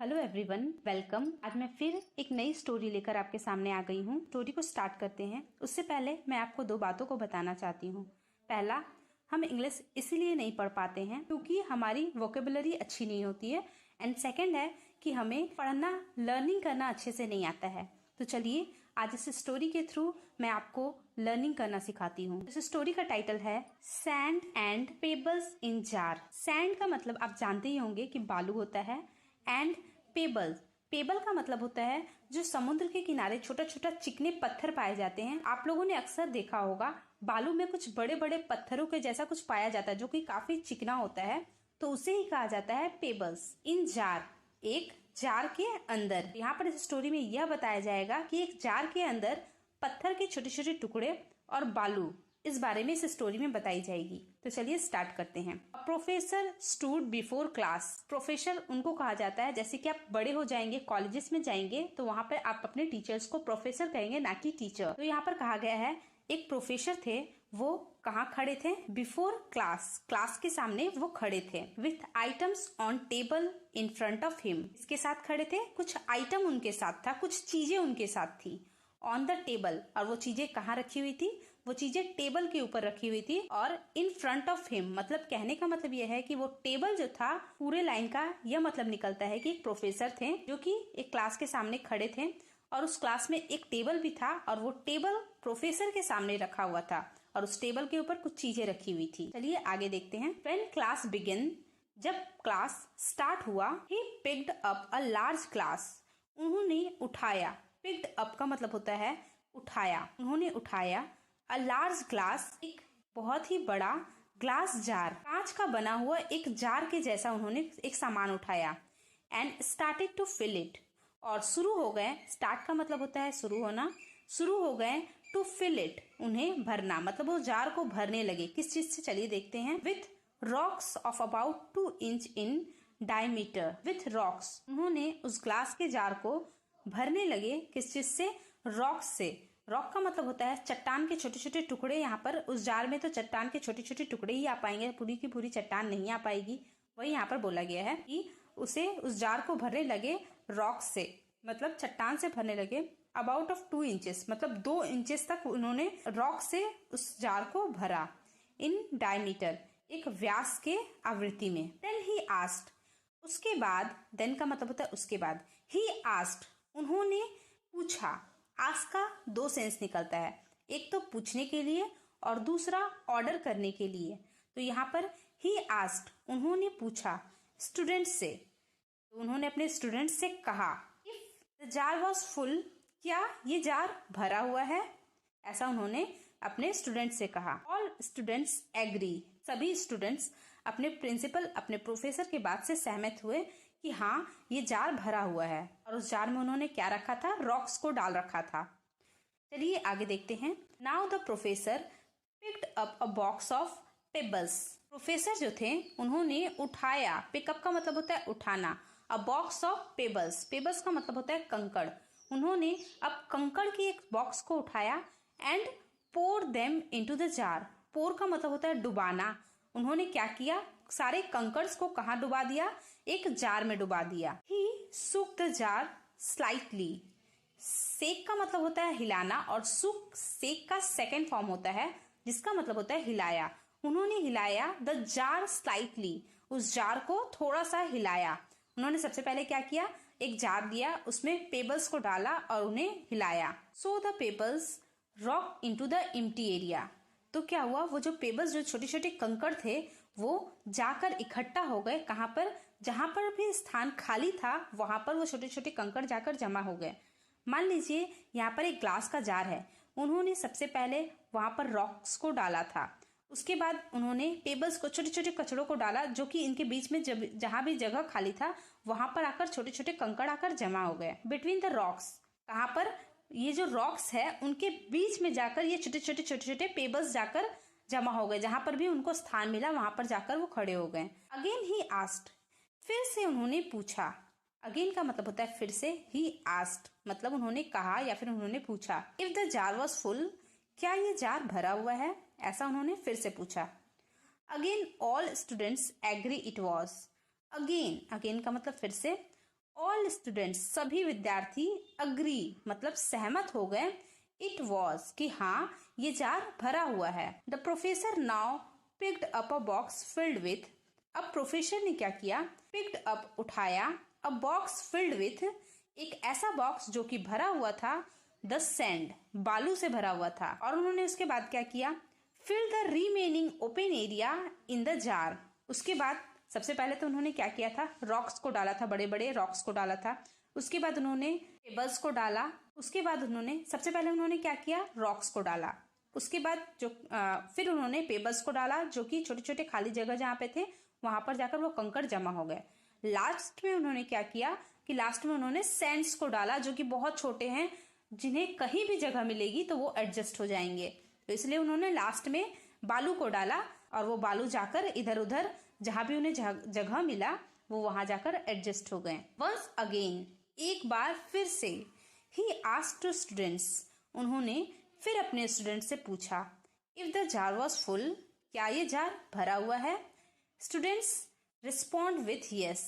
Hello everyone, welcome. आज मैं फिर एक नई स्टोरी लेकर आपके सामने आ गई हूँ। स्टोरी को स्टार्ट करते हैं। उससे पहले मैं आपको दो बातों को बताना चाहती हूँ। पहला, हम इंग्लिश इसीलिए नहीं पढ़ पाते हैं क्योंकि हमारी वोकेबुलरी अच्छी नहीं होती है। एंड सेकंड है कि हमें पढ़ना, लर्निंग करना अच्छे से नहीं आता है। तो चलिए आज इस स्टोरी के थ्रू मैं आपको लर्निंग करना सिखाती हूँ। इस स्टोरी का टाइटल है sand and pebbles in jar. Sand का मतलब आप जानते ही होंगे कि बालू होता है। एंड पेबल का मतलब होता है जो समुद्र के किनारे छोटा छोटा चिकने पत्थर पाए जाते हैं। आप लोगों ने अक्सर देखा होगा बालू में कुछ बड़े बड़े पत्थरों के जैसा कुछ पाया जाता है जो कि काफी चिकना होता है, तो उसे ही कहा जाता है पेबल्स इन जार। एक जार के अंदर, यहाँ पर इस स्टोरी में यह बताया जाएगा कि एक जार के अंदर पत्थर के छोटे छोटे टुकड़े और बालू, इस बारे में इस स्टोरी में बताई जाएगी। तो चलिए स्टार्ट करते हैं। Professor stood before class. Professor उनको कहा जाता है, जैसे कि आप बड़े हो जाएंगे, कॉलेजेस में जाएंगे तो वहां पर आप अपने टीचर्स को प्रोफेसर कहेंगे, ना कि टीचर। तो यहाँ पर कहा गया है एक प्रोफेसर थे, वो कहाँ खड़े थे? बिफोर क्लास, क्लास के सामने वो खड़े थे। With items on table in front of him, इसके साथ खड़े थे, कुछ आइटम उनके साथ था, कुछ चीजें उनके साथ थी। ऑन द टेबल, और वो चीजें कहाँ रखी हुई थी? वो चीजें टेबल के ऊपर रखी हुई थी। और इन फ्रंट ऑफ हिम, मतलब कहने का मतलब यह है कि वो टेबल जो था, पूरे लाइन का यह मतलब निकलता है कि एक प्रोफेसर थे जो कि एक क्लास के सामने खड़े थे और उस क्लास में एक टेबल भी था और वो टेबल प्रोफेसर के सामने रखा हुआ था और उस टेबल के ऊपर कुछ चीजें रखी हुई थी। चलिए आगे देखते हैं। व्हेन क्लास बिगिन, जब क्लास स्टार्ट हुआ, he picked up a large glass, उन्होंने उठाया। पिक्ड अप का मतलब होता है उठाया, उन्होंने उठाया। अ लार्ज ग्लास, एक बहुत ही बड़ा ग्लास जार, कांच का बना हुआ एक जार के जैसा उन्होंने एक सामान उठाया। And started to fill it, और शुरू हो गए। स्टार्ट का मतलब होता है शुरू होना, शुरू हो गए। टू फिल इट, उन्हें भरना, मतलब वो जार को भरने लगे। किस चीज से? चलिए देखते हैं। With rocks of about 2 inch in diameter. With rocks, उन्होंने उस ग्लास के जार को भरने लगे। किस चीज से? रॉक्स से। रॉक का मतलब होता है चट्टान के छोटे छोटे टुकड़े। यहाँ पर उस जार में तो चट्टान के छोटे छोटे टुकड़े ही आ पाएंगे, पूरी की पूरी चट्टान नहीं आ पाएगी। वही यहाँ पर बोला गया है कि उस जार को भरने लगे रॉक से, मतलब चट्टान से भरने लगे। अबाउट ऑफ 2 इंचेस, मतलब 2 इंचेस तक उन्होंने रॉक से उस जार को भरा। इन डायमीटर, एक व्यास के आवृत्ति में। देन ही आस्क्ड, उसके बाद। देन का मतलब होता है उसके बाद। ही आस्क्ड, उन्होंने पूछा। आस्क का 2 सेंस निकलता है, एक तो पूछने के लिए और दूसरा ऑर्डर करने के लिए। तो यहाँ पर ही आस्क्ड, उन्होंने पूछा स्टूडेंट से, तो उन्होंने अपने स्टूडेंट से कहा। If the jar was full, क्या ये जार भरा हुआ है? ऐसा उन्होंने अपने स्टूडेंट से कहा। ऑल स्टूडेंट्स एग्री, सभी स्टूडेंट्स अपने प्रिंसिपल, अपने प्रोफेसर के बात से सहमत हुए कि हाँ ये जार भरा हुआ है। और उस जार में उन्होंने क्या रखा था? रॉक्स को डाल रखा था। चलिए आगे देखते हैं। Now the professor picked up a box of pebbles. Professor जो थे उन्होंने उठाया। पिकअप का मतलब होता है उठाना। A box of pebbles, pebbles का मतलब होता है कंकड़। उन्होंने अब कंकड़ के एक बॉक्स को उठाया। And pour them into the jar. Pour का मतलब होता है डुबाना। उन्होंने क्या किया? सारे कंकर्स को कहाँ डुबा दिया? एक जार में डुबा दिया। ही सुक द जार स्लाइटली। सेक का मतलब होता है हिलाना और सुक सेक का सेकेंड फॉर्म होता है जिसका मतलब होता है हिलाया। उन्होंने हिलाया द जार स्लाइटली, उस जार को थोड़ा सा हिलाया। उन्होंने सबसे पहले क्या किया? एक जार लिया, उसमें पेबल्स को डाला और उन्हें हिलाया। So the pebbles rock into the empty area. तो क्या हुआ? वो जो पेबल्स, जो छोटे छोटे कंकड़ थे, वो जाकर इकट्ठा हो गए। कहाँ पर? जहां पर भी स्थान खाली था वहां पर वो छोटे छोटे कंकड़ जाकर जमा हो गए। मान लीजिए यहाँ पर एक ग्लास का जार है, उन्होंने सबसे पहले वहां पर रॉक्स को डाला था। उसके बाद उन्होंने पेबल्स को, छोटे छोटे कचड़ों को डाला, जो कि इनके बीच में जहां भी जगह खाली था वहां पर आकर छोटे छोटे कंकड़ आकर जमा हो गए। बिटवीन द रॉक्स, कहाँ पर? ये जो रॉक्स है उनके बीच में जाकर ये छोटे छोटे पेबल्स जाकर जमा हो गए। जहां पर भी उनको स्थान मिला वहां पर जाकर वो खड़े हो गए। अगेन ही आस्क्ड, फिर से उन्होंने पूछा। अगेन का मतलब होता है फिर से। ही आस्क्ड मतलब उन्होंने कहा या फिर उन्होंने पूछा। If the jar was full, क्या ये जार भरा हुआ है? ऐसा उन्होंने फिर से पूछा। Again all students agree it was. Again, again का मतलब फिर से। ऑल स्टूडेंट्स, सभी विद्यार्थी, अग्री मतलब सहमत हो गए, इट वॉज कि हाँ ये जार भरा हुआ है। The professor now picked up a box filled with, अब प्रोफेसर ने क्या किया, पिक्ड अप उठाया, अ बॉक्स फिल्ड विथ एक ऐसा बॉक्स जो कि भरा हुआ था, द सैंड बालू से भरा हुआ था। और उन्होंने उसके बाद क्या किया, fill the remaining open area in the jar. उसके बाद सबसे पहले तो उन्होंने क्या किया था, रॉक्स को डाला था, बड़े बड़े रॉक्स को डाला था। उसके बाद उन्होंने पेबल्स को डाला। उसके बाद उन्होंने सबसे पहले उन्होंने क्या किया, रॉक्स को डाला। उसके बाद फिर उन्होंने पेबल्स को डाला, जो कि छोटे छोटे खाली जगह जहाँ पे थे वहां पर जाकर वो कंकड़ जमा हो गए। लास्ट में उन्होंने क्या किया कि लास्ट में उन्होंने सैंड्स को डाला, जो कि बहुत छोटे हैं, जिन्हें कहीं भी जगह मिलेगी तो वो एडजस्ट हो जाएंगे। तो इसलिए उन्होंने लास्ट में बालू को डाला और वो बालू जाकर इधर उधर जहां भी उन्हें जगह मिला वो वहां जाकर एडजस्ट हो गए। वंस अगेन, एक बार फिर से, ही आस्क्ड टू स्टूडेंट्स, उन्होंने फिर अपने स्टूडेंट से पूछा, if the jar was full, क्या ये जार भरा हुआ है। स्टूडेंट्स रिस्पॉन्ड विथ यस,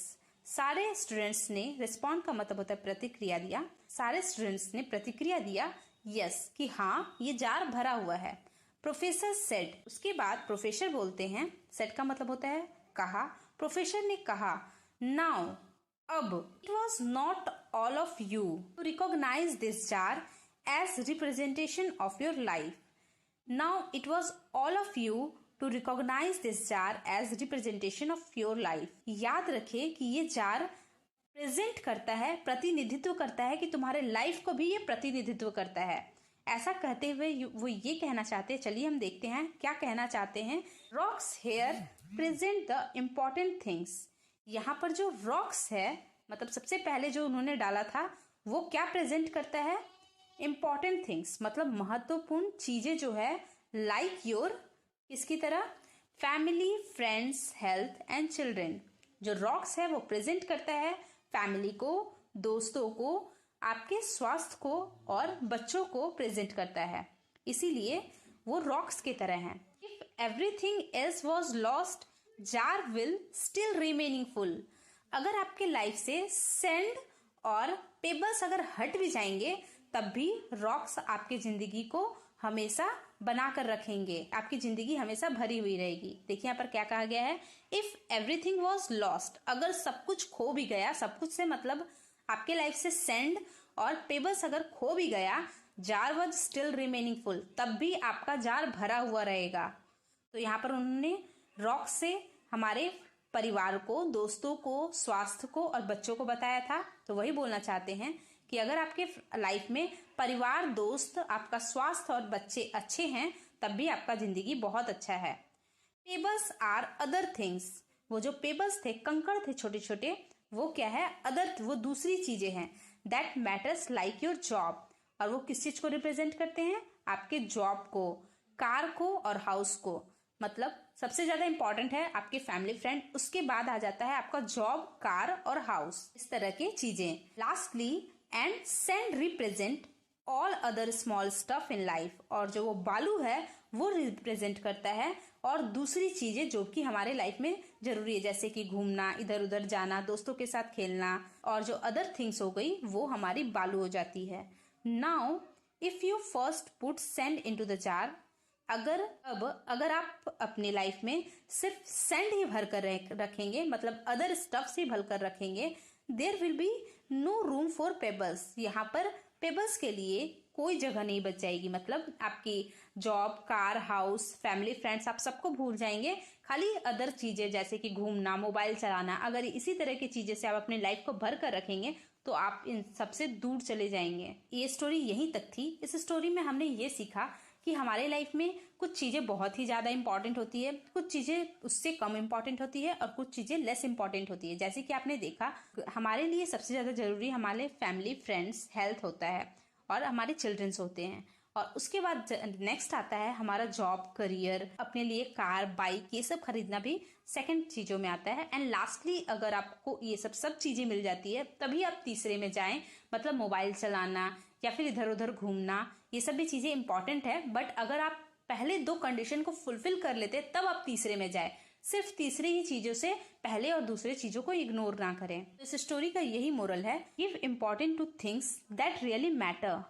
सारे स्टूडेंट्स ने, रिस्पॉन्ड का मतलब होता है प्रतिक्रिया दिया, सारे स्टूडेंट्स ने प्रतिक्रिया दिया यस कि हाँ ये जार भरा हुआ है। प्रोफेसर सेड, उसके बाद प्रोफेसर बोलते हैं, सेड का मतलब होता है कहा, प्रोफेसर ने कहा, नाउ अब, it was not all of you to recognise this jar as representation of your life. Now it was all of you to recognise this jar as representation of your life. याद रखे कि ये jar present करता है, प्रतिनिधित्व करता है, कि तुम्हारे लाइफ को भी ये प्रतिनिधित्व करता है। ऐसा कहते हुए वो ये कहना चाहते हैं, चलिए हम देखते हैं क्या कहना चाहते हैं। Rocks here present the important things, यहाँ पर जो रॉक्स है मतलब सबसे पहले जो उन्होंने डाला था वो क्या प्रेजेंट करता है, इम्पोर्टेंट थिंग्स मतलब महत्वपूर्ण चीजें जो है, लाइक योर, इसकी तरह family, friends, health and children. जो रॉक्स है वो प्रेजेंट करता है फैमिली को, दोस्तों को, आपके स्वास्थ्य को और बच्चों को प्रेजेंट करता है, इसीलिए वो रॉक्स की तरह हैं। If everything else was lost, jar will still remaining full. अगर आपके लाइफ से सैंड और पेबल्स अगर हट भी जाएंगे तब भी रॉक्स आपकी जिंदगी को हमेशा बना कर रखेंगे, आपकी जिंदगी हमेशा भरी हुई रहेगी। देखिए यहाँ पर क्या कहा गया है, इफ एवरीथिंग वॉज लॉस्ट, अगर सब कुछ खो भी गया, सब कुछ से मतलब आपके लाइफ से सैंड और पेबल्स अगर खो भी गया, jar was still remaining full, तब भी आपका जार भरा हुआ रहेगा। तो यहाँ पर उन्होंने रॉक से हमारे परिवार को, दोस्तों को, स्वास्थ्य को और बच्चों को बताया था। तो वही बोलना चाहते हैं कि अगर आपके लाइफ में परिवार, दोस्त, आपका स्वास्थ्य और बच्चे अच्छे हैं तब भी आपका जिंदगी बहुत अच्छा है। पेबल्स आर अदर थिंग्स, वो जो पेबल्स थे, कंकड़ थे छोटे छोटे, वो क्या है, अदर, वो दूसरी चीजें हैं। That matters like your job, और वो किस चीज को रिप्रेजेंट करते हैं, आपके जॉब को, कार को और हाउस को। मतलब सबसे ज्यादा इंपॉर्टेंट है आपके फैमिली फ्रेंड, उसके बाद आ जाता है आपका जॉब, कार और हाउस, इस तरह की चीजें। Lastly and sand represent all other small stuff in life, और जो वो बालू है वो रिप्रेजेंट करता है और दूसरी चीजें जो कि हमारे लाइफ में जरूरी है, जैसे कि घूमना, इधर उधर जाना, दोस्तों के साथ खेलना, और जो अदर थिंग्स हो गई वो हमारी बालू हो जाती है। Now if you first put sand into the jar, अगर आप अपने लाइफ में सिर्फ सैंड ही भर कर रखेंगे, मतलब अदर स्टफ से भर कर रखेंगे, there will be no room for pebbles, यहाँ पर पेबल्स के लिए कोई जगह नहीं बच जाएगी। मतलब आपकी job, car, house, family, friends, आप सबको भूल जाएंगे, खाली अदर चीजें जैसे कि घूमना, मोबाइल चलाना, अगर इसी तरह की चीजें से आप अपने लाइफ को भर कर रखेंगे तो आप इन सबसे दूर चले जाएंगे। ये स्टोरी यहीं तक थी। इस स्टोरी में हमने ये सीखा कि हमारे लाइफ में कुछ चीजें बहुत ही ज्यादा इंपॉर्टेंट होती है, कुछ चीजें उससे कम इंपॉर्टेंट होती है और कुछ चीजें लेस इंपॉर्टेंट होती है। जैसे कि आपने देखा, हमारे लिए सबसे ज्यादा जरूरी हमारे फैमिली, फ्रेंड्स, हेल्थ होता है और हमारे चिल्ड्रंस होते हैं, और उसके बाद नेक्स्ट आता है हमारा जॉब, करियर, अपने लिए कार, बाइक, ये सब खरीदना भी सेकंड चीजों में आता है। एंड लास्टली अगर आपको ये सब चीजें मिल जाती है तभी आप तीसरे में जाएं, मतलब मोबाइल चलाना या फिर इधर उधर घूमना, ये सब भी चीजें इंपॉर्टेंट है, बट अगर आप पहले दो कंडीशन को फुलफिल कर लेते तब आप तीसरे में जाए। सिर्फ तीसरी ही चीजों से पहले और दूसरे चीजों को इग्नोर ना करें। इस स्टोरी का यही मोरल है, give important two things that really matter.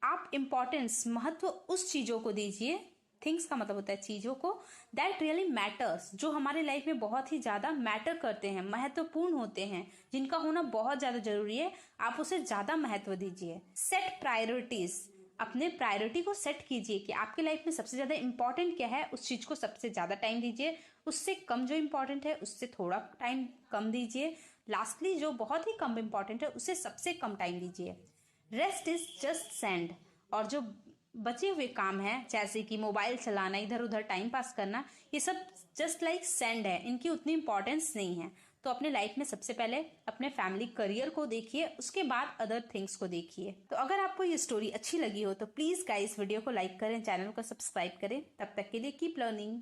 आप इम्पोर्टेंस, महत्व उस चीजों को दीजिए, थिंग्स का मतलब होता है चीजों को, दैट रियली मैटर्स, जो हमारे लाइफ में बहुत ही ज्यादा मैटर करते हैं, महत्वपूर्ण होते हैं, जिनका होना बहुत ज्यादा जरूरी है, आप उसे ज्यादा महत्व दीजिए। सेट प्रायोरिटीज, अपने प्रायोरिटी को सेट कीजिए कि आपके लाइफ में सबसे ज्यादा इंपॉर्टेंट क्या है, उस चीज को सबसे ज्यादा टाइम दीजिए, उससे कम जो इंपॉर्टेंट है उससे थोड़ा टाइम कम दीजिए, लास्टली जो बहुत ही कम इंपॉर्टेंट है उसे सबसे कम टाइम दीजिए। रेस्ट इज जस्ट सेंड, और जो बचे हुए काम हैं जैसे कि मोबाइल चलाना, इधर उधर टाइम पास करना, ये सब जस्ट लाइक सेंड है, इनकी उतनी इंपॉर्टेंस नहीं है। तो अपने लाइफ में सबसे पहले अपने फैमिली करियर को देखिए, उसके बाद अदर थिंग्स को देखिए। तो अगर आपको ये स्टोरी अच्छी लगी हो तो प्लीज गाइस वीडियो को लाइक करें, चैनल को सब्सक्राइब करें। तब तक के लिए कीप लर्निंग।